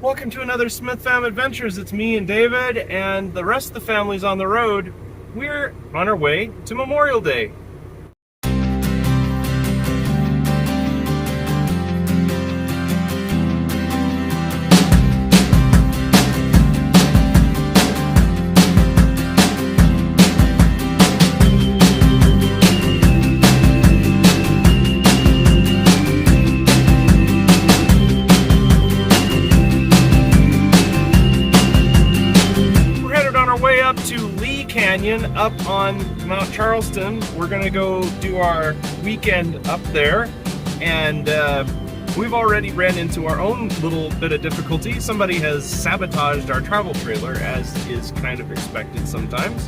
Welcome to another Smith Fam Adventures. It's me and David, and the rest of the family's on the road. We're on our way to Memorial Day. Up to Lee Canyon up on Mount Charleston. We're gonna go do our weekend up there, and we've already ran into our own little bit of difficulty. Somebody has sabotaged our travel trailer, as is kind of expected sometimes.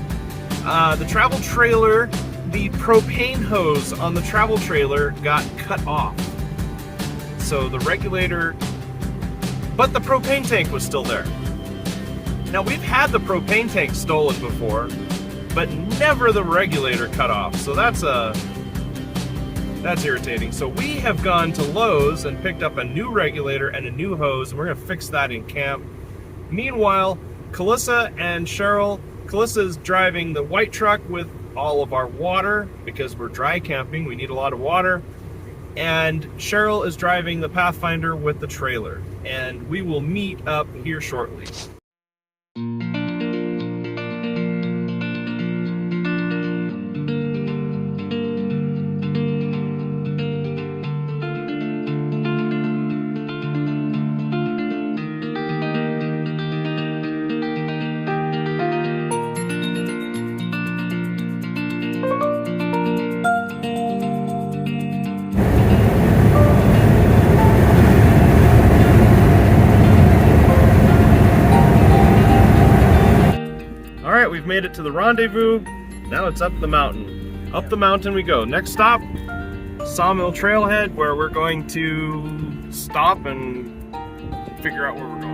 The travel trailer, the propane hose on the travel trailer got cut off, so the regulator, but the propane tank was still there. Now, we've had the propane tank stolen before, but never the regulator cut off, so that's irritating. So we have gone to Lowe's and picked up a new regulator and a new hose, and we're gonna fix that in camp. Meanwhile, Calissa and Cheryl, Calissa's driving the white truck with all of our water, because we're dry camping, we need a lot of water, and Cheryl is driving the Pathfinder with the trailer, and we will meet up here shortly. Alright, we've made it to the rendezvous. Now it's up the mountain. Up the mountain we go. Next stop, Sawmill Trailhead, where we're going to stop and figure out where we're going.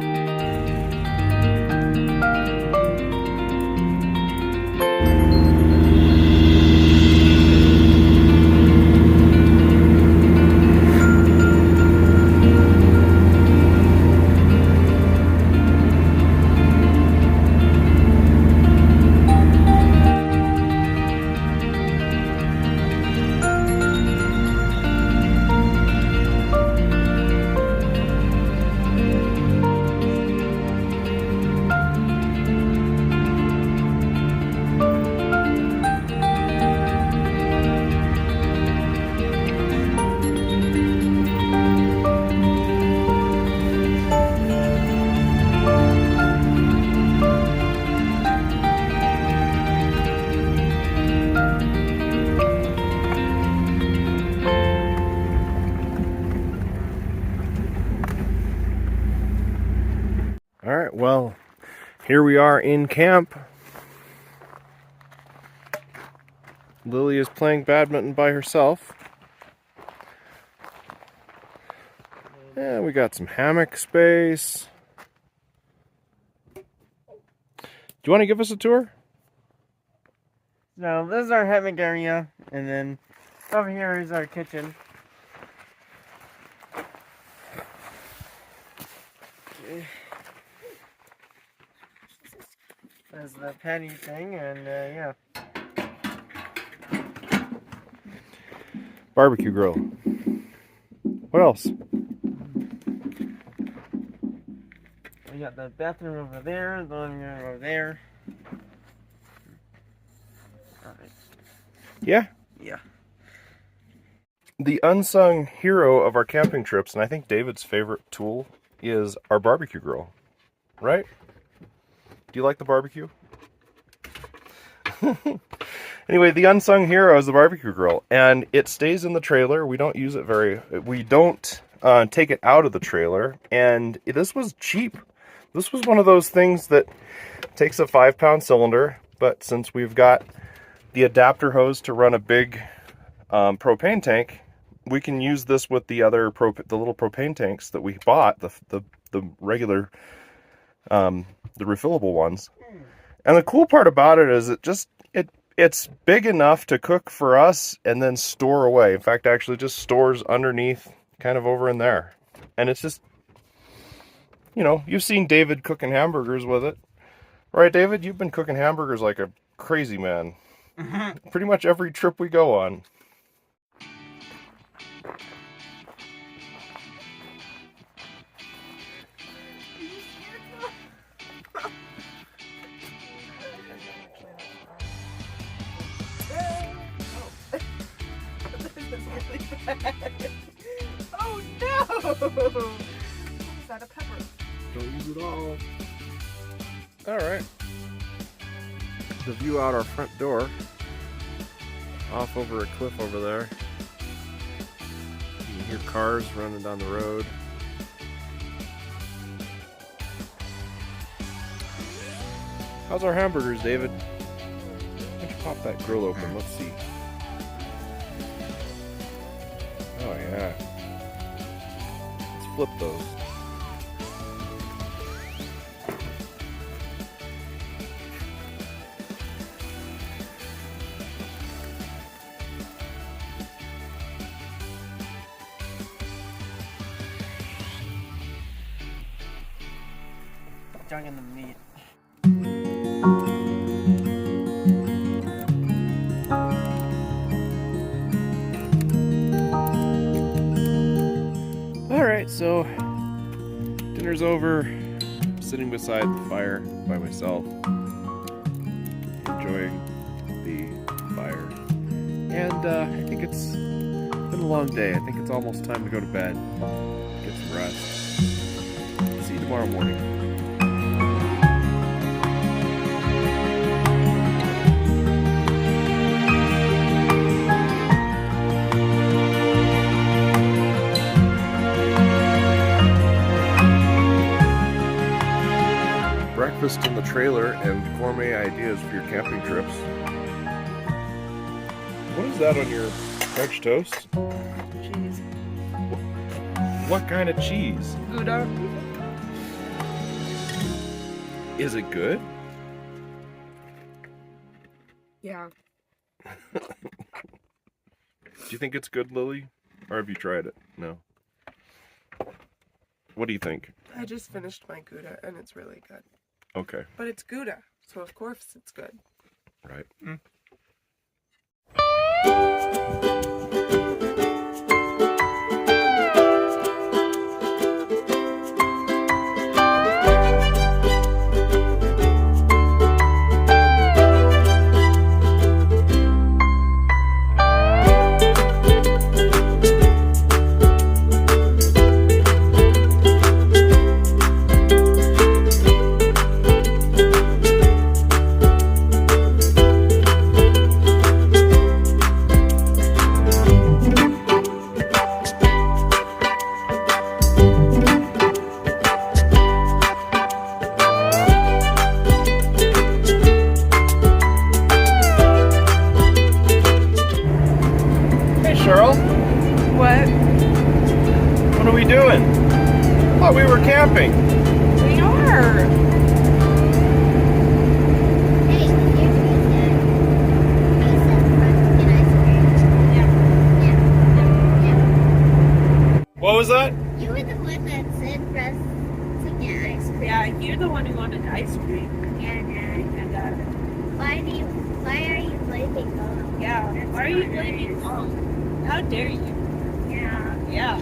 Alright, well, here we are in camp. Lily is playing badminton by herself. Yeah, we got some hammock space. Do you want to give us a tour? So this is our hammock area, and then over here is our kitchen. There's the patio thing, and yeah. Barbecue grill. What else? We got the bathroom over there, the living room over there. Alright. Yeah? Yeah. The unsung hero of our camping trips, and I think David's favorite tool, is our barbecue grill. Right? Do you like the barbecue? Anyway, the unsung hero is the barbecue grill, and it stays in the trailer. We don't use it we don't take it out of the trailer, and this was cheap. This was one of those things that takes a 5-pound cylinder, but since we've got the adapter hose to run a big propane tank, we can use this with the other the little propane tanks that we bought, the regular the refillable ones. And the cool part about it is it's big enough to cook for us and then store away. In fact, actually just stores underneath, kind of over in there. And it's just, you know, you've seen David cooking hamburgers with it. Right, David? You've been cooking hamburgers like a crazy man. Pretty much every trip we go on. Oh no! Is that a pepper? Don't use it all. Alright. The view out our front door. Off over a cliff over there. You can hear cars running down the road. How's our hamburgers, David? Why don't you pop that grill open? Let's see. Oh yeah. Let's flip those. Dunking the meat. Alright, so dinner's over. I'm sitting beside the fire by myself, enjoying the fire. And I think it's been a long day. I think it's almost time to go to bed, get some rest. See you tomorrow morning. Breakfast in the trailer and gourmet ideas for your camping trips. What is that on your French toast? Cheese. What kind of cheese? Gouda. Is it good? Yeah. Do you think it's good, Lily? Or have you tried it? No. What do you think? I just finished my Gouda and it's really good. Okay. But it's Gouda, so of course it's good. Right. Cheryl, What? what are we doing? Oh, we were camping. We are. Hey, here's pizza. Pizza, and ice cream. Yeah. What was that? You were the one that said for us to get ice cream. Yeah, you're the one who wanted ice cream. And why are you blaming Mom? Yeah. That's Why are you not blaming nice. Mom? How dare you? Yeah. Yeah.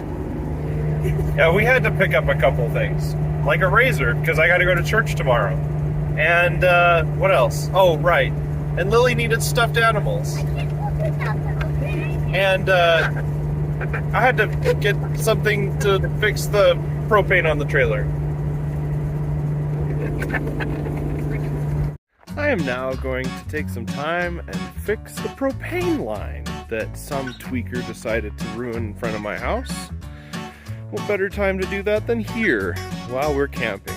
Yeah, we had to pick up a couple things. Like a razor, because I got to go to church tomorrow. And, what else? Oh, right. And Lily needed stuffed animals. I can't live without them, okay? And, I had to get something to fix the propane on the trailer. I am now going to take some time and fix the propane line that some tweaker decided to ruin in front of my house. What better time to do that than here, while we're camping?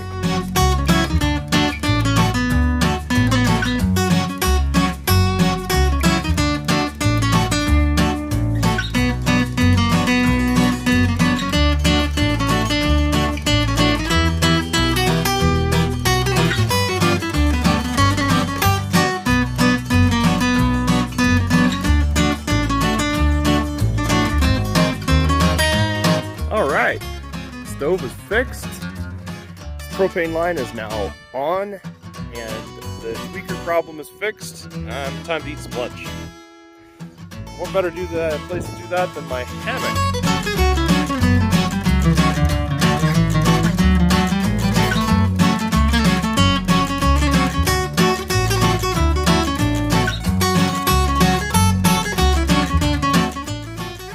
Alright, stove is fixed. propane line is now on, and the speaker problem is fixed. Time to eat some lunch. What better place to do that than my hammock?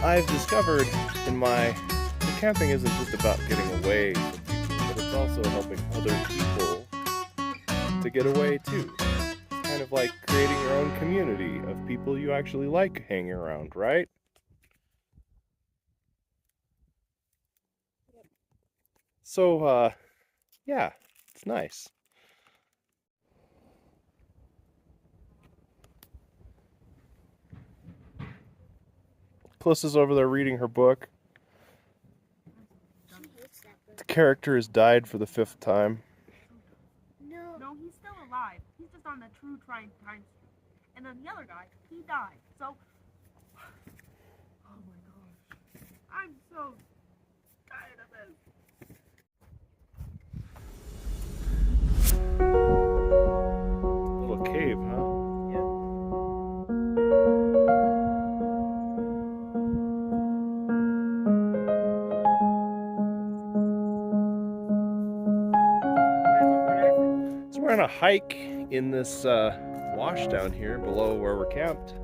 I've discovered that camping isn't just about getting away from people, but it's also helping other people to get away too. Kind of like creating your own community of people you actually like hanging around, right? So, yeah, it's nice. Clissa's over there reading her book. The character has died for the 5th time. No, he's still alive. He's just on the true time streak. And then the other guy, he died. So, oh my gosh, I'm so tired of this. Little cave, huh? So we're on a hike in this wash down here below where we're camped.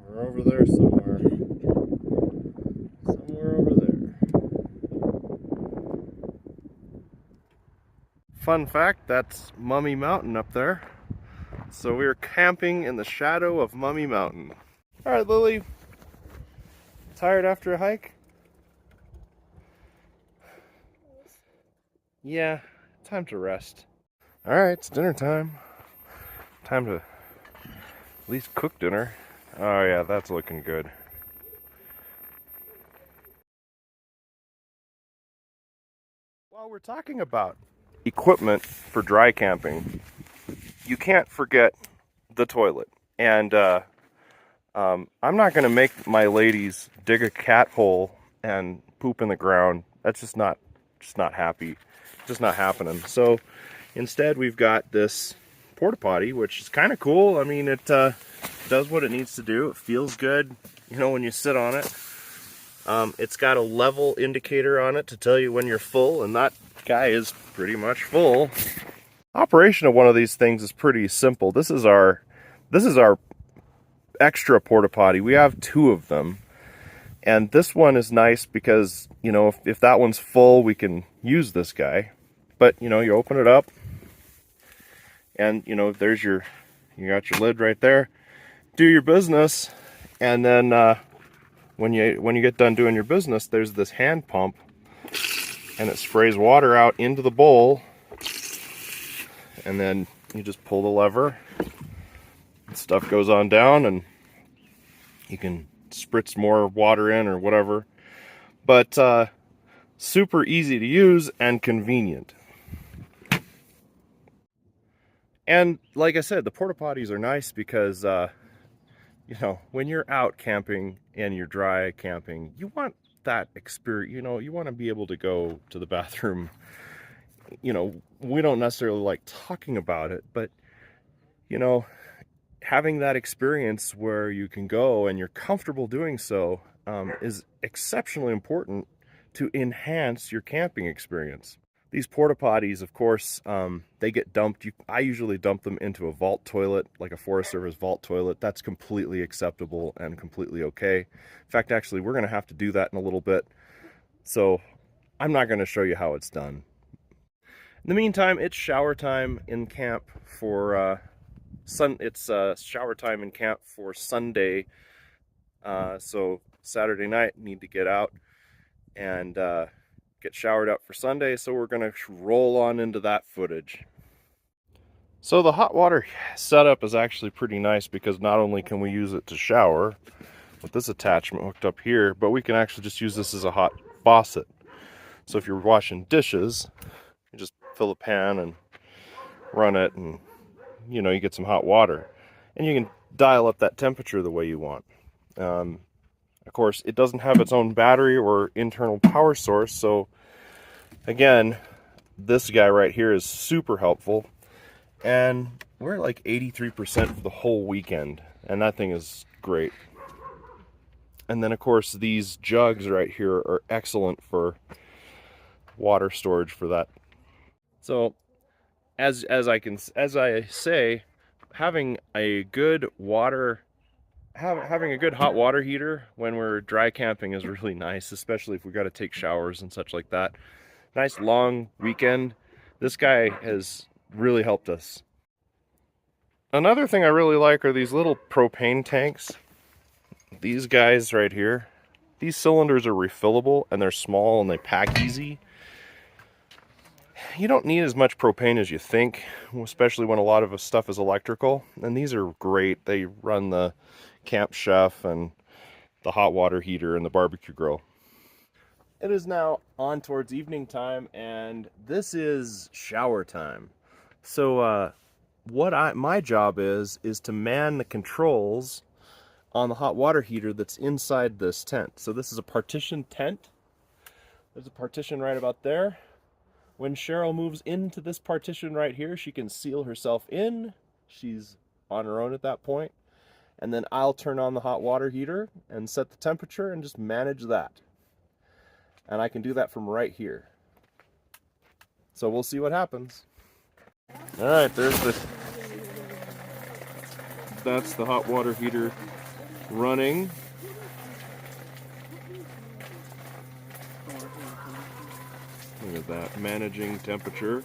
We're over there somewhere. Somewhere over there. Fun fact, that's Mummy Mountain up there. So we're camping in the shadow of Mummy Mountain. Alright, Lily. Tired after a hike? Yeah, time to rest. Alright, it's dinner time. Time to at least cook dinner. Oh yeah, that's looking good. While we're talking about equipment for dry camping, you can't forget the toilet. And I'm not going to make my ladies dig a cat hole and poop in the ground. That's just not happy. Just not happening. So instead we've got this porta potty, which is kind of cool. I mean, it does what it needs to do. It feels good, you know, when you sit on it. It's got a level indicator on it to tell you when you're full, and that guy is pretty much full. Operation of one of these things is pretty simple. This is our extra porta potty. We have 2 of them, and this one is nice because, you know, if that one's full, we can use this guy. But, you know, you open it up, and, you know, there's you got your lid right there. Do your business, and then when you get done doing your business, there's this hand pump, and it sprays water out into the bowl, and then you just pull the lever, and stuff goes on down, and you can spritz more water in or whatever. But super easy to use and convenient. And like I said, the porta potties are nice because you know, when you're out camping and you're dry camping, you want that experience. You know, you want to be able to go to the bathroom. You know, we don't necessarily like talking about it, but, you know, having that experience where you can go and you're comfortable doing so is exceptionally important to enhance your camping experience. These porta potties, of course, they get dumped. I usually dump them into a vault toilet, like a Forest Service vault toilet. That's completely acceptable and completely okay. In fact, actually, we're going to have to do that in a little bit. So I'm not going to show you how it's done. In the meantime, it's shower time in camp for shower time in camp for Sunday. So Saturday night, need to get out and get showered up for Sunday, so we're gonna roll on into that footage. So the hot water setup is actually pretty nice because not only can we use it to shower with this attachment hooked up here, but we can actually just use this as a hot faucet. So if you're washing dishes, you just fill a pan and run it, and you know, you get some hot water, and you can dial up that temperature the way you want. Of course, it doesn't have its own battery or internal power source, so again, this guy right here is super helpful. And we're like 83% for the whole weekend, and that thing is great. And then of course, these jugs right here are excellent for water storage for that. So as I say, having a good having a good hot water heater when we're dry camping is really nice, especially if we got to take showers and such like that. Nice long weekend. This guy has really helped us. Another thing I really like are these little propane tanks. These guys right here. These cylinders are refillable and they're small and they pack easy. You don't need as much propane as you think, especially when a lot of stuff is electrical. And these are great. They run the Camp Chef and the hot water heater and the barbecue grill. It is now on towards evening time, and this is shower time. So my job is to man the controls on the hot water heater that's inside this tent. So this is a partition tent. There's a partition right about there. When Cheryl moves into this partition right here, she can seal herself in. She's on her own at that point. And then I'll turn on the hot water heater and set the temperature and just manage that. And I can do that from right here. So we'll see what happens. All right, that's the hot water heater running. Look at that, managing temperature.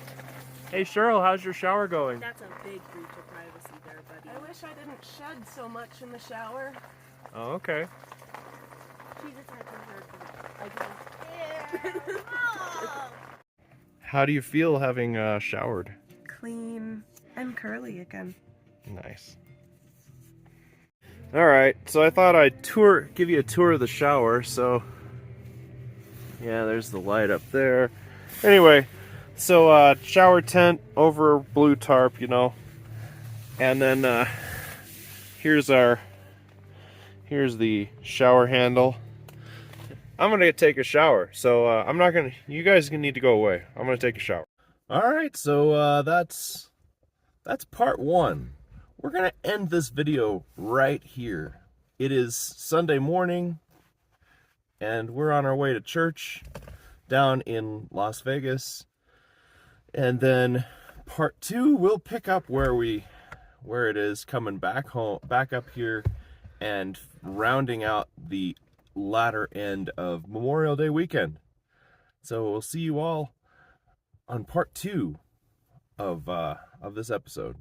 Hey Cheryl, how's your shower going? That's a big breach of privacy there, buddy. I wish I didn't shed so much in the shower. Oh, okay. She just had to hurt How do you feel having showered? Clean. I'm curly again. Nice. All right, so I thought I'd give you a tour of the shower. So yeah, there's the light up there. Anyway, so shower tent over blue tarp, you know, and then here's the shower handle. I'm gonna take a shower, so you guys need to go away. I'm gonna take a shower. All right, so that's part one. We're gonna end this video right here. It is Sunday morning, and we're on our way to church down in Las Vegas. And then part two, we'll pick up where it is coming back home, back up here, and rounding out the latter end of Memorial Day weekend. So we'll see you all on part two of this episode.